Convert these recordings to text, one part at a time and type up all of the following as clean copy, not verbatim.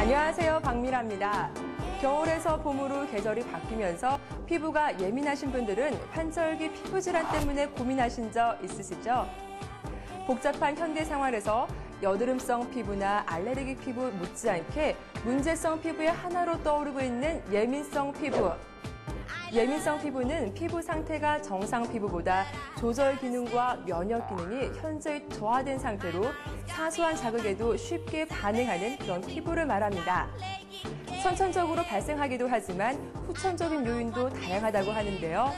안녕하세요, 박미라입니다. 겨울에서 봄으로 계절이 바뀌면서 피부가 예민하신 분들은 환절기 피부 질환 때문에 고민하신 적 있으시죠? 복잡한 현대 생활에서 여드름성 피부나 알레르기 피부 못지않게 문제성 피부의 하나로 떠오르고 있는 예민성 피부. 예민성 피부는 피부 상태가 정상 피부보다 조절 기능과 면역 기능이 현저히 저하된 상태로 사소한 자극에도 쉽게 반응하는 그런 피부를 말합니다. 선천적으로 발생하기도 하지만 후천적인 요인도 다양하다고 하는데요.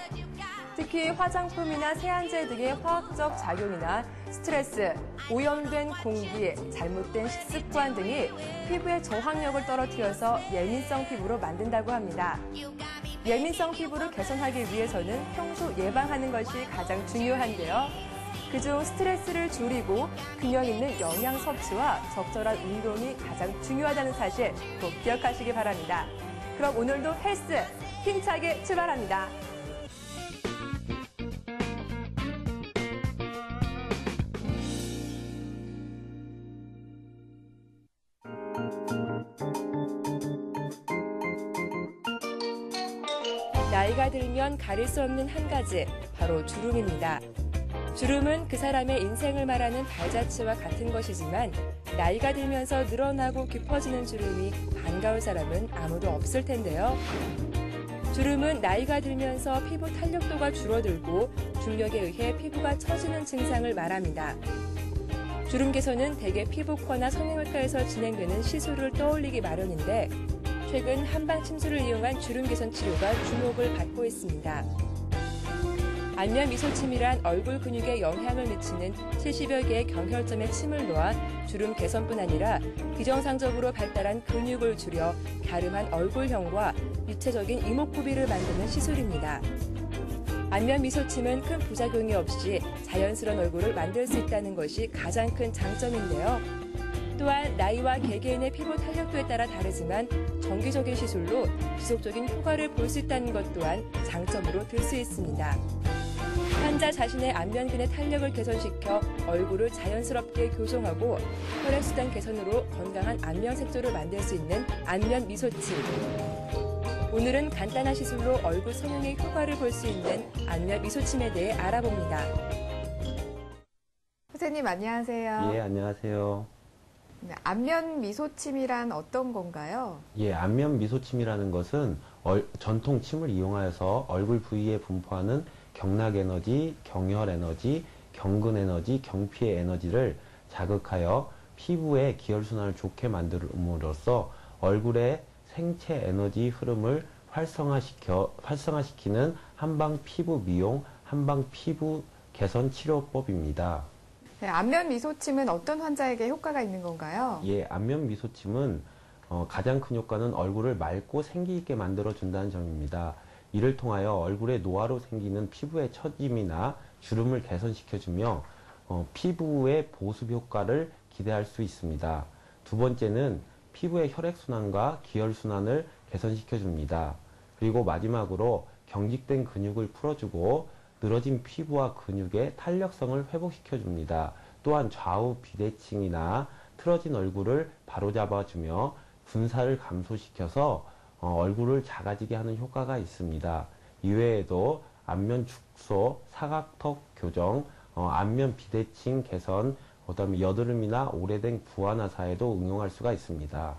특히 화장품이나 세안제 등의 화학적 작용이나 스트레스, 오염된 공기, 잘못된 식습관 등이 피부의 저항력을 떨어뜨려서 예민성 피부로 만든다고 합니다. 예민성 피부를 개선하기 위해서는 평소 예방하는 것이 가장 중요한데요. 그중 스트레스를 줄이고 균형 있는 영양 섭취와 적절한 운동이 가장 중요하다는 사실 꼭 기억하시기 바랍니다. 그럼 오늘도 헬스 힘차게 출발합니다. 나이가 들면 가릴 수 없는 한 가지, 바로 주름입니다. 주름은 그 사람의 인생을 말하는 발자취와 같은 것이지만 나이가 들면서 늘어나고 깊어지는 주름이 반가울 사람은 아무도 없을 텐데요. 주름은 나이가 들면서 피부 탄력도가 줄어들고 중력에 의해 피부가 처지는 증상을 말합니다. 주름 개선은 대개 피부과나 성형외과에서 진행되는 시술을 떠올리기 마련인데 최근 한방 침수를 이용한 주름 개선 치료가 주목을 받고 있습니다. 안면 미소침이란 얼굴 근육에 영향을 미치는 70여 개의 경혈점에 침을 놓아 주름 개선뿐 아니라 비정상적으로 발달한 근육을 줄여 갸름한 얼굴형과 유체적인 이목구비를 만드는 시술입니다. 안면 미소침은 큰 부작용이 없이 자연스러운 얼굴을 만들 수 있다는 것이 가장 큰 장점인데요. 또한 나이와 개개인의 피부 탄력도에 따라 다르지만 정기적인 시술로 지속적인 효과를 볼 수 있다는 것 또한 장점으로 들 수 있습니다. 환자 자신의 안면근의 탄력을 개선시켜 얼굴을 자연스럽게 교정하고 혈액순환 개선으로 건강한 안면 색조를 만들 수 있는 안면 미소침. 오늘은 간단한 시술로 얼굴 성형의 효과를 볼 수 있는 안면 미소침에 대해 알아봅니다. 선생님 안녕하세요. 예, 안녕하세요. 안면 미소침이란 어떤 건가요? 예, 안면 미소침이라는 것은 전통 침을 이용하여서 얼굴 부위에 분포하는 경락 에너지, 경혈 에너지, 경근 에너지, 경피의 에너지를 자극하여 피부의 기혈순환을 좋게 만들므로써 얼굴의 생체 에너지 흐름을 활성화시키는 한방 피부 미용, 한방 피부 개선 치료법입니다. 네, 안면 미소침은 어떤 환자에게 효과가 있는 건가요? 예, 안면 미소침은 가장 큰 효과는 얼굴을 맑고 생기 있게 만들어준다는 점입니다. 이를 통하여 얼굴에 노화로 생기는 피부의 처짐이나 주름을 개선시켜주며 피부의 보습 효과를 기대할 수 있습니다. 두 번째는 피부의 혈액순환과 기혈순환을 개선시켜줍니다. 그리고 마지막으로 경직된 근육을 풀어주고 늘어진 피부와 근육의 탄력성을 회복시켜줍니다. 또한 좌우 비대칭이나 틀어진 얼굴을 바로잡아주며 분사를 감소시켜서 얼굴을 작아지게 하는 효과가 있습니다. 이외에도 안면 축소, 사각턱 교정, 안면 비대칭 개선, 그다음에 여드름이나 오래된 구안화사에도 응용할 수가 있습니다.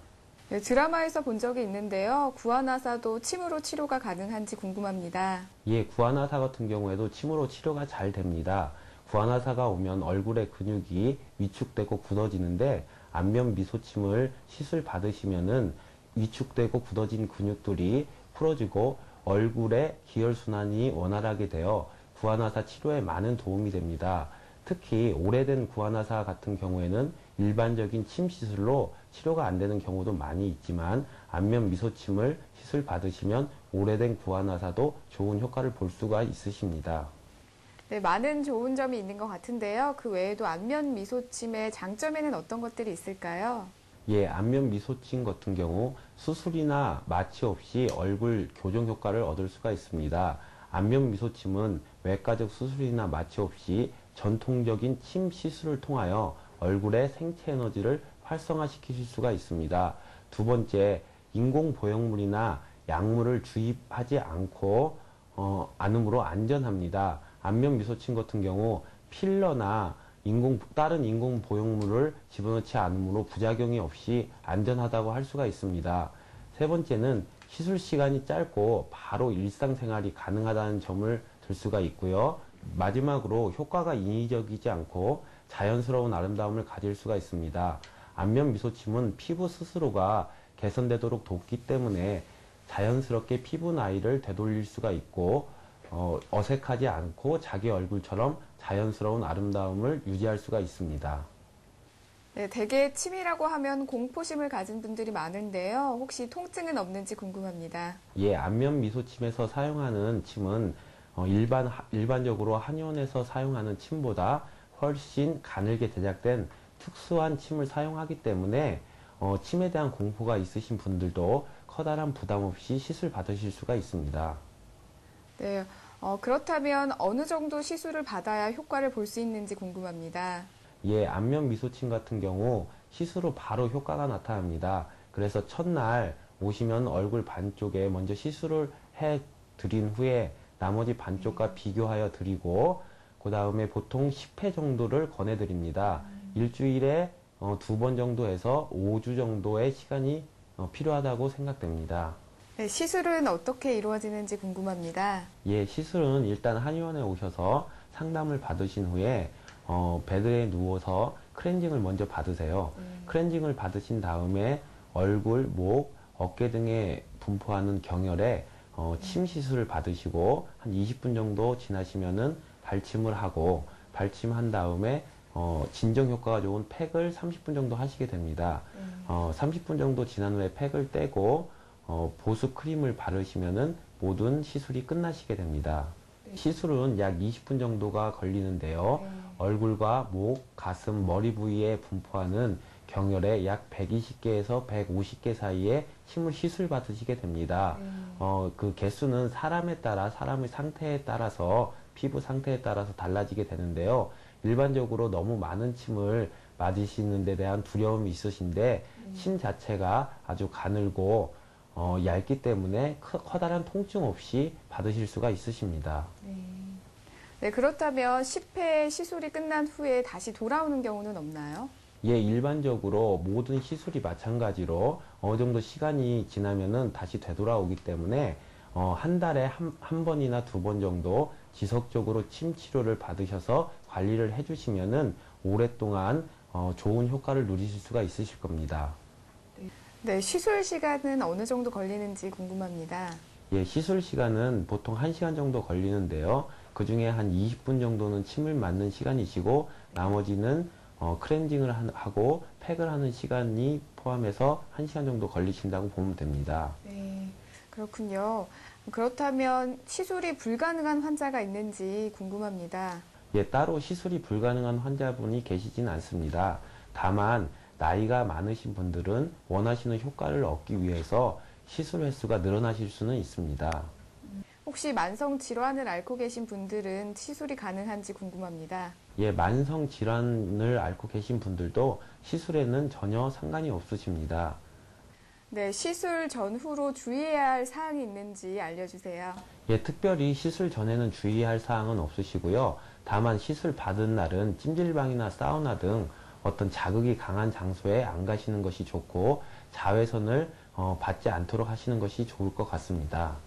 네, 드라마에서 본 적이 있는데요. 구안화사도 침으로 치료가 가능한지 궁금합니다. 예, 구안화사 같은 경우에도 침으로 치료가 잘 됩니다. 구안화사가 오면 얼굴의 근육이 위축되고 굳어지는데 안면 미소침을 시술 받으시면은 위축되고 굳어진 근육들이 풀어지고 얼굴의 기혈순환이 원활하게 되어 구안화사 치료에 많은 도움이 됩니다. 특히 오래된 구안화사 같은 경우에는 일반적인 침 시술로 치료가 안 되는 경우도 많이 있지만 안면 미소침을 시술 받으시면 오래된 구안화사도 좋은 효과를 볼 수가 있으십니다. 네, 많은 좋은 점이 있는 것 같은데요. 그 외에도 안면 미소침의 장점에는 어떤 것들이 있을까요? 예, 안면 미소침 같은 경우 수술이나 마취 없이 얼굴 교정 효과를 얻을 수가 있습니다. 안면 미소침은 외과적 수술이나 마취 없이 전통적인 침 시술을 통하여 얼굴의 생체 에너지를 활성화시키실 수가 있습니다. 두 번째, 인공 보형물이나 약물을 주입하지 않고 않으므로 안전합니다. 안면 미소침 같은 경우 필러나 다른 인공 보형물을 집어넣지 않으므로 부작용이 없이 안전하다고 할 수가 있습니다. 세 번째는 시술 시간이 짧고 바로 일상생활이 가능하다는 점을 들 수가 있고요. 마지막으로 효과가 인위적이지 않고 자연스러운 아름다움을 가질 수가 있습니다. 안면 미소침은 피부 스스로가 개선되도록 돕기 때문에 자연스럽게 피부 나이를 되돌릴 수가 있고 어색하지 않고 자기 얼굴처럼 자연스러운 아름다움을 유지할 수가 있습니다. 네, 대개 침이라고 하면 공포심을 가진 분들이 많은데요. 혹시 통증은 없는지 궁금합니다. 예, 안면 미소침에서 사용하는 침은 일반적으로 한의원에서 사용하는 침보다 훨씬 가늘게 제작된 특수한 침을 사용하기 때문에 침에 대한 공포가 있으신 분들도 커다란 부담 없이 시술 받으실 수가 있습니다. 네, 그렇다면 어느 정도 시술을 받아야 효과를 볼 수 있는지 궁금합니다. 예, 안면 미소침 같은 경우 시술 후 바로 효과가 나타납니다. 그래서 첫날 오시면 얼굴 반쪽에 먼저 시술을 해 드린 후에 나머지 반쪽과 비교하여 드리고 그 다음에 보통 10회 정도를 권해 드립니다. 일주일에 2번 정도 해서 5주 정도의 시간이 필요하다고 생각됩니다. 네, 시술은 어떻게 이루어지는지 궁금합니다. 예, 시술은 일단 한의원에 오셔서 상담을 받으신 후에 베드에 누워서 클렌징을 먼저 받으세요. 클렌징을 받으신 다음에 얼굴, 목, 어깨 등에 분포하는 경혈에 침 시술을 받으시고 한 20분 정도 지나시면은 발침을 하고 발침한 다음에 진정 효과가 좋은 팩을 30분 정도 하시게 됩니다. 30분 정도 지난 후에 팩을 떼고 보습 크림을 바르시면은 모든 시술이 끝나시게 됩니다. 시술은 약 20분 정도가 걸리는데요. 얼굴과 목, 가슴, 머리 부위에 분포하는 경혈에 약 120개에서 150개 사이에 침을 시술 받으시게 됩니다. 그 개수는 사람에 따라, 사람의 상태에 따라서, 피부 상태에 따라서 달라지게 되는데요. 일반적으로 너무 많은 침을 맞으시는 데 대한 두려움이 있으신데 침 자체가 아주 가늘고 얇기 때문에 커다란 통증 없이 받으실 수가 있으십니다. 네, 그렇다면 10회 시술이 끝난 후에 다시 돌아오는 경우는 없나요? 예, 일반적으로 모든 시술이 마찬가지로 어느 정도 시간이 지나면은 다시 되돌아오기 때문에 한 달에 한 번이나 2번 정도 지속적으로 침 치료를 받으셔서 관리를 해주시면은 오랫동안 좋은 효과를 누리실 수가 있으실 겁니다. 네, 시술 시간은 어느 정도 걸리는지 궁금합니다. 예, 시술 시간은 보통 1시간 정도 걸리는데요. 그 중에 한 20분 정도는 침을 맞는 시간이시고 나머지는 클렌징을 하고 팩을 하는 시간이 포함해서 1시간 정도 걸리신다고 보면 됩니다. 네, 그렇군요. 그렇다면 시술이 불가능한 환자가 있는지 궁금합니다. 예, 따로 시술이 불가능한 환자분이 계시진 않습니다. 다만 나이가 많으신 분들은 원하시는 효과를 얻기 위해서 시술 횟수가 늘어나실 수는 있습니다. 혹시 만성 질환을 앓고 계신 분들은 시술이 가능한지 궁금합니다. 예, 만성 질환을 앓고 계신 분들도 시술에는 전혀 상관이 없으십니다. 네, 시술 전후로 주의해야 할 사항이 있는지 알려주세요. 예, 특별히 시술 전에는 주의할 사항은 없으시고요. 다만 시술 받은 날은 찜질방이나 사우나 등 어떤 자극이 강한 장소에 안 가시는 것이 좋고 자외선을 받지 않도록 하시는 것이 좋을 것 같습니다.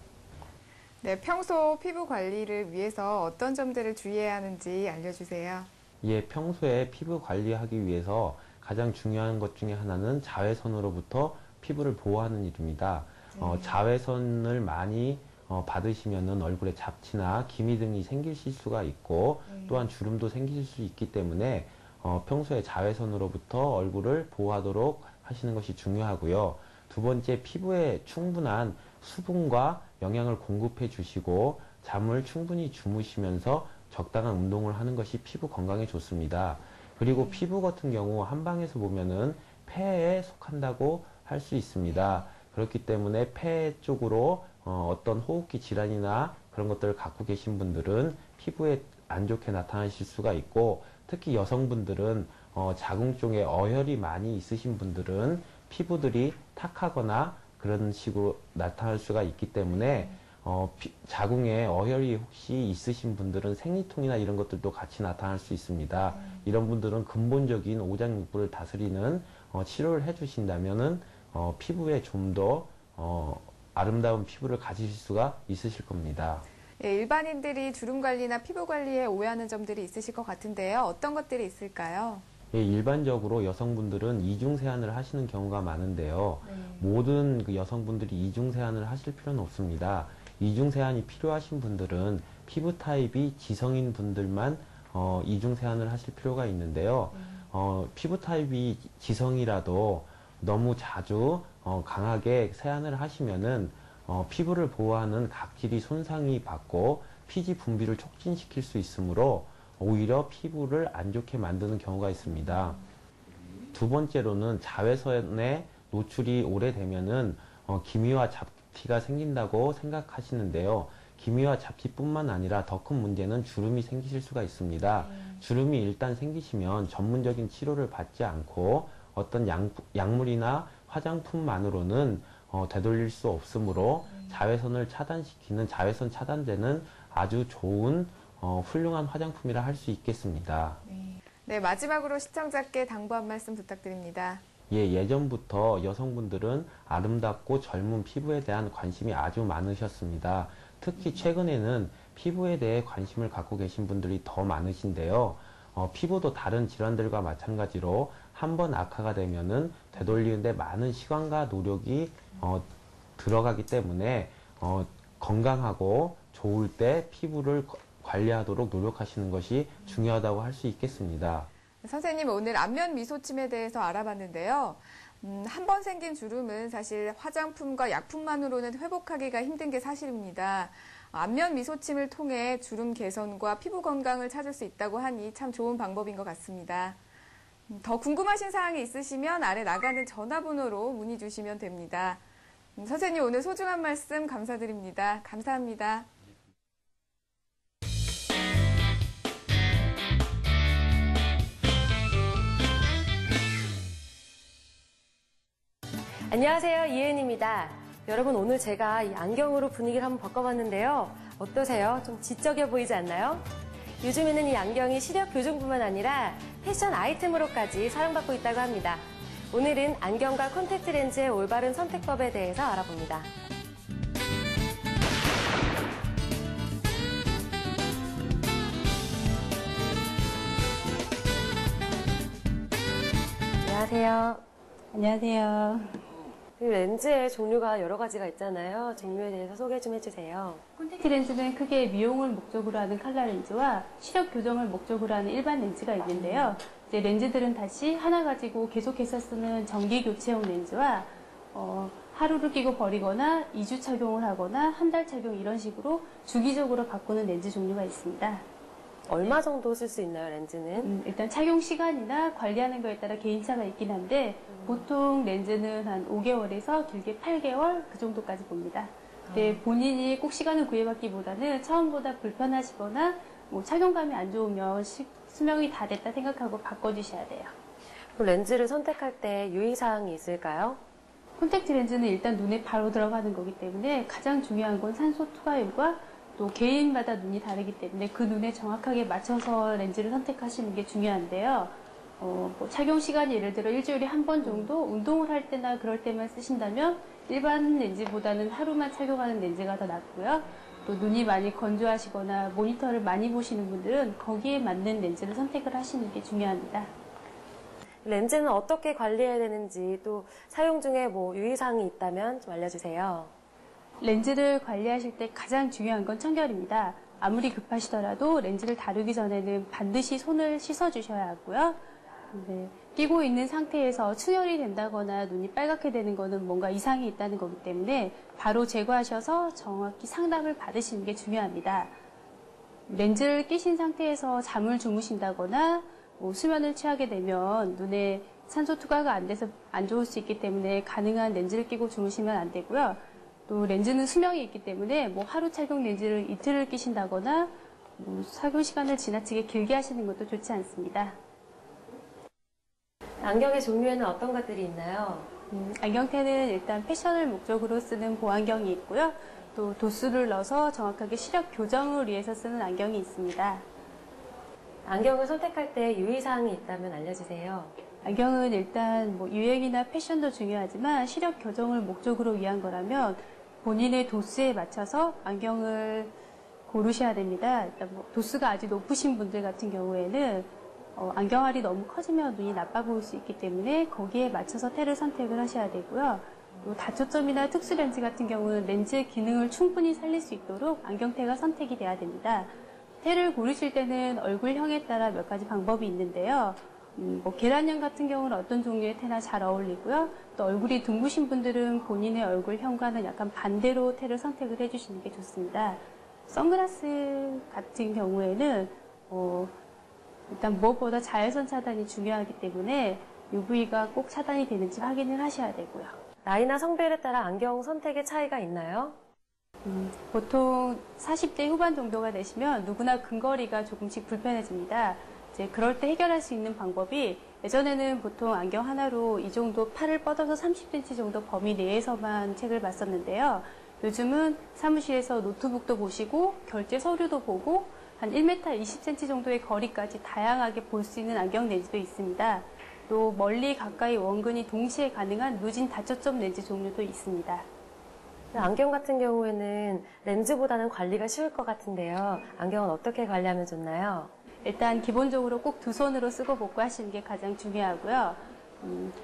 네, 평소 피부 관리를 위해서 어떤 점들을 주의해야 하는지 알려주세요. 예, 평소에 피부 관리하기 위해서 가장 중요한 것 중에 하나는 자외선으로부터 피부를 보호하는 일입니다. 자외선을 많이 받으시면은 얼굴에 잡티나 기미 등이 생기실 수가 있고 또한 주름도 생기실 수 있기 때문에 평소에 자외선으로부터 얼굴을 보호하도록 하시는 것이 중요하고요. 두 번째, 피부에 충분한 수분과 영양을 공급해 주시고 잠을 충분히 주무시면서 적당한 운동을 하는 것이 피부 건강에 좋습니다. 그리고 피부 같은 경우 한방에서 보면은 폐에 속한다고 할 수 있습니다. 그렇기 때문에 폐 쪽으로 어떤 호흡기 질환이나 그런 것들을 갖고 계신 분들은 피부에 안 좋게 나타나실 수가 있고 특히 여성분들은 자궁 쪽에 어혈이 많이 있으신 분들은 피부들이 탁하거나 그런 식으로 나타날 수가 있기 때문에 자궁에 어혈이 혹시 있으신 분들은 생리통이나 이런 것들도 같이 나타날 수 있습니다. 이런 분들은 근본적인 오장육부를 다스리는 치료를 해주신다면은 피부에 좀 더 아름다운 피부를 가지실 수가 있으실 겁니다. 예, 일반인들이 주름 관리나 피부 관리에 오해하는 점들이 있으실 것 같은데요. 어떤 것들이 있을까요? 예, 일반적으로 여성분들은 이중 세안을 하시는 경우가 많은데요. 모든 그 여성분들이 이중 세안을 하실 필요는 없습니다. 이중 세안이 필요하신 분들은 피부 타입이 지성인 분들만 이중 세안을 하실 필요가 있는데요. 피부 타입이 지성이라도 너무 자주 강하게 세안을 하시면은 피부를 보호하는 각질이 손상이 받고 피지 분비를 촉진시킬 수 있으므로 오히려 피부를 안 좋게 만드는 경우가 있습니다. 두 번째로는 자외선에 노출이 오래되면은 기미와 잡티가 생긴다고 생각하시는데요. 기미와 잡티뿐만 아니라 더 큰 문제는 주름이 생기실 수가 있습니다. 주름이 일단 생기시면 전문적인 치료를 받지 않고 어떤 약물이나 화장품만으로는 되돌릴 수 없으므로 자외선을 차단시키는 자외선 차단제는 아주 좋은 훌륭한 화장품이라 할 수 있겠습니다. 네, 마지막으로 시청자께 당부 한 말씀 부탁드립니다. 예, 예전부터 여성분들은 아름답고 젊은 피부에 대한 관심이 아주 많으셨습니다. 특히 최근에는 피부에 대해 관심을 갖고 계신 분들이 더 많으신데요. 피부도 다른 질환들과 마찬가지로 한번 악화가 되면은 되돌리는데 많은 시간과 노력이 들어가기 때문에 건강하고 좋을 때 피부를 관리하도록 노력하시는 것이 중요하다고 할 수 있겠습니다. 선생님, 오늘 안면 미소침에 대해서 알아봤는데요. 한 번 생긴 주름은 사실 화장품과 약품만으로는 회복하기가 힘든 게 사실입니다. 안면 미소침을 통해 주름 개선과 피부 건강을 찾을 수 있다고 하니 참 좋은 방법인 것 같습니다. 더 궁금하신 사항이 있으시면 아래 나가는 전화번호로 문의 주시면 됩니다. 선생님, 오늘 소중한 말씀 감사드립니다. 감사합니다. 안녕하세요, 이은입니다. 여러분, 오늘 제가 이 안경으로 분위기를 한번 바꿔봤는데요. 어떠세요? 좀 지적해 보이지 않나요? 요즘에는 이 안경이 시력 교정뿐만 아니라 패션 아이템으로까지 사랑받고 있다고 합니다. 오늘은 안경과 콘택트 렌즈의 올바른 선택법에 대해서 알아봅니다. 안녕하세요. 안녕하세요. 이 렌즈의 종류가 여러 가지가 있잖아요. 종류에 대해서 소개 좀 해주세요. 콘택트 렌즈는 크게 미용을 목적으로 하는 칼라 렌즈와 시력 교정을 목적으로 하는 일반 렌즈가 있는데요. 이제 렌즈들은 다시 하나 가지고 계속해서 쓰는 정기 교체용 렌즈와 하루를 끼고 버리거나 2주 착용을 하거나 한 달 착용 이런 식으로 주기적으로 바꾸는 렌즈 종류가 있습니다. 얼마 정도 쓸 수 있나요, 렌즈는? 일단 착용 시간이나 관리하는 거에 따라 개인차가 있긴 한데 보통 렌즈는 한 5개월에서 길게 8개월 그 정도까지 봅니다. 근데 본인이 꼭 시간을 구애받기보다는 처음보다 불편하시거나 뭐 착용감이 안 좋으면 수명이 다 됐다 생각하고 바꿔주셔야 돼요. 그럼 렌즈를 선택할 때 유의사항이 있을까요? 콘택트 렌즈는 일단 눈에 바로 들어가는 거기 때문에 가장 중요한 건 산소 투과율과 또 개인마다 눈이 다르기 때문에 그 눈에 정확하게 맞춰서 렌즈를 선택하시는 게 중요한데요. 뭐 착용 시간이 예를 들어 일주일에 한 번 정도 운동을 할 때나 그럴 때만 쓰신다면 일반 렌즈보다는 하루만 착용하는 렌즈가 더 낫고요. 또 눈이 많이 건조하시거나 모니터를 많이 보시는 분들은 거기에 맞는 렌즈를 선택을 하시는 게 중요합니다. 렌즈는 어떻게 관리해야 되는지 또 사용 중에 뭐 유의사항이 있다면 좀 알려주세요. 렌즈를 관리하실 때 가장 중요한 건 청결입니다. 아무리 급하시더라도 렌즈를 다루기 전에는 반드시 손을 씻어주셔야 하고요. 끼고 있는 상태에서 출혈이 된다거나 눈이 빨갛게 되는 거는 뭔가 이상이 있다는 거기 때문에 바로 제거하셔서 정확히 상담을 받으시는 게 중요합니다. 렌즈를 끼신 상태에서 잠을 주무신다거나 수면을 취하게 되면 눈에 산소 투과가 안 돼서 안 좋을 수 있기 때문에 가능한 렌즈를 끼고 주무시면 안 되고요. 또 렌즈는 수명이 있기 때문에 뭐 하루 착용 렌즈를 이틀을 끼신다거나 착용 시간을 지나치게 길게 하시는 것도 좋지 않습니다. 안경의 종류에는 어떤 것들이 있나요? 안경테는 일단 패션을 목적으로 쓰는 보안경이 있고요. 또 도수를 넣어서 정확하게 시력 교정을 위해서 쓰는 안경이 있습니다. 안경을 선택할 때 유의사항이 있다면 알려주세요. 안경은 일단 유행이나 패션도 중요하지만 시력 교정을 목적으로 위한 거라면 본인의 도수에 맞춰서 안경을 고르셔야 됩니다. 일단 도수가 아주 높으신 분들 같은 경우에는 안경알이 너무 커지면 눈이 나빠 보일 수 있기 때문에 거기에 맞춰서 테를 선택을 하셔야 되고요. 또 다초점이나 특수 렌즈 같은 경우는 렌즈의 기능을 충분히 살릴 수 있도록 안경테가 선택이 돼야 됩니다. 테를 고르실 때는 얼굴형에 따라 몇 가지 방법이 있는데요. 계란형 같은 경우는 어떤 종류의 테나 잘 어울리고요. 또 얼굴이 둥그신 분들은 본인의 얼굴형과는 약간 반대로 테를 선택을 해주시는 게 좋습니다. 선글라스 같은 경우에는 일단 무엇보다 자외선 차단이 중요하기 때문에 UV가 꼭 차단이 되는지 확인을 하셔야 되고요. 나이나 성별에 따라 안경 선택의 차이가 있나요? 보통 40대 후반 정도가 되시면 누구나 근거리가 조금씩 불편해집니다. 이제 그럴 때 해결할 수 있는 방법이 예전에는 보통 안경 하나로 이 정도 팔을 뻗어서 30cm 정도 범위 내에서만 책을 봤었는데요. 요즘은 사무실에서 노트북도 보시고 결제 서류도 보고 한 1m 20cm 정도의 거리까지 다양하게 볼 수 있는 안경 렌즈도 있습니다. 또 멀리 가까이 원근이 동시에 가능한 무진 다초점 렌즈 종류도 있습니다. 안경 같은 경우에는 렌즈보다는 관리가 쉬울 것 같은데요. 안경은 어떻게 관리하면 좋나요? 일단 기본적으로 꼭 두 손으로 쓰고 복구하시는 게 가장 중요하고요.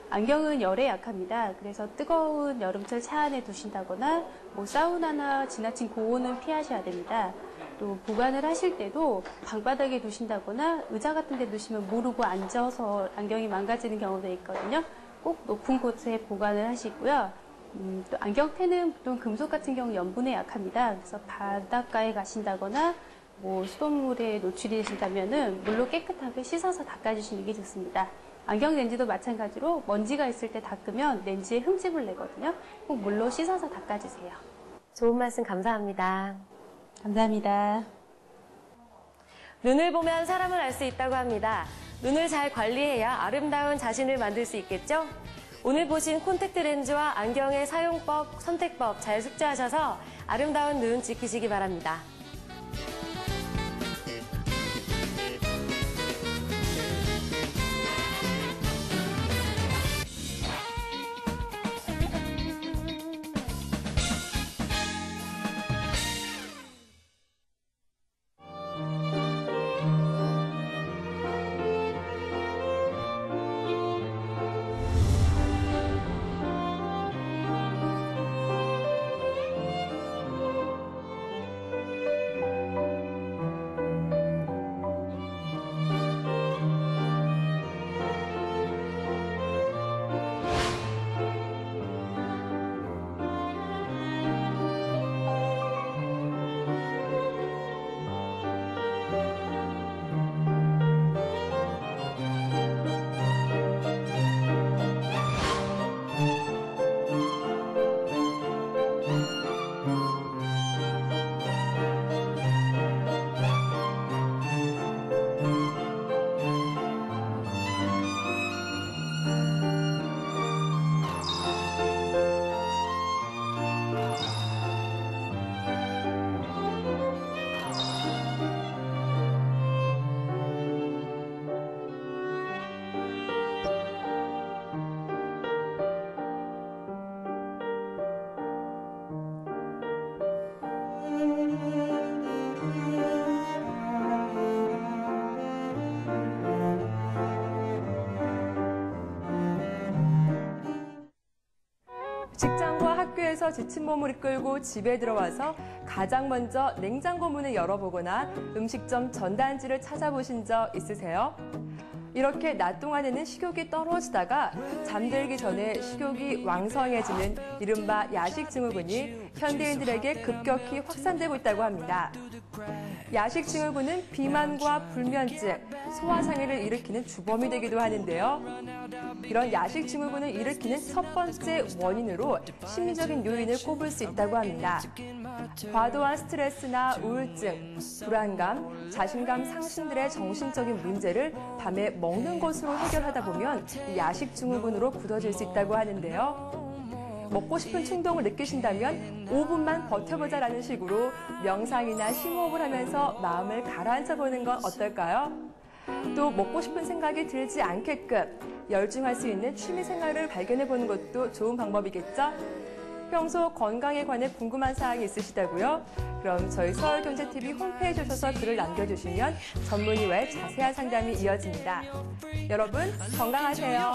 안경은 열에 약합니다. 그래서 뜨거운 여름철 차 안에 두신다거나 사우나나 지나친 고온은 피하셔야 됩니다. 또 보관을 하실 때도 방바닥에 두신다거나 의자 같은 데 두시면 모르고 앉아서 안경이 망가지는 경우도 있거든요. 꼭 높은 곳에 보관을 하시고요. 또 안경테는 보통 금속 같은 경우 염분에 약합니다. 그래서 바닷가에 가신다거나 수돗물에 노출이 되신다면은 물로 깨끗하게 씻어서 닦아주시는 게 좋습니다. 안경 렌즈도 마찬가지로 먼지가 있을 때 닦으면 렌즈에 흠집을 내거든요. 꼭 물로 씻어서 닦아주세요. 좋은 말씀 감사합니다. 감사합니다. 눈을 보면 사람을 알 수 있다고 합니다. 눈을 잘 관리해야 아름다운 자신을 만들 수 있겠죠? 오늘 보신 콘택트 렌즈와 안경의 사용법, 선택법 잘 숙지하셔서 아름다운 눈 지키시기 바랍니다. 직장과 학교에서 지친 몸을 이끌고 집에 들어와서 가장 먼저 냉장고 문을 열어보거나 음식점 전단지를 찾아보신 적 있으세요? 이렇게 낮 동안에는 식욕이 떨어지다가 잠들기 전에 식욕이 왕성해지는 이른바 야식 증후군이 현대인들에게 급격히 확산되고 있다고 합니다. 야식 증후군은 비만과 불면증, 소화장애를 일으키는 주범이 되기도 하는데요. 이런 야식 증후군을 일으키는 첫 번째 원인으로 심리적인 요인을 꼽을 수 있다고 합니다. 과도한 스트레스나 우울증, 불안감, 자신감 상실 등의 정신적인 문제를 밤에 먹는 것으로 해결하다 보면 야식 증후군으로 굳어질 수 있다고 하는데요. 먹고 싶은 충동을 느끼신다면 5분만 버텨보자라는 식으로 명상이나 심호흡을 하면서 마음을 가라앉혀보는 건 어떨까요? 또 먹고 싶은 생각이 들지 않게끔 열중할 수 있는 취미 생활을 발견해보는 것도 좋은 방법이겠죠? 평소 건강에 관해 궁금한 사항이 있으시다고요? 그럼 저희 서울경제TV 홈페이지 오셔서 글을 남겨주시면 전문의와의 자세한 상담이 이어집니다. 여러분 건강하세요.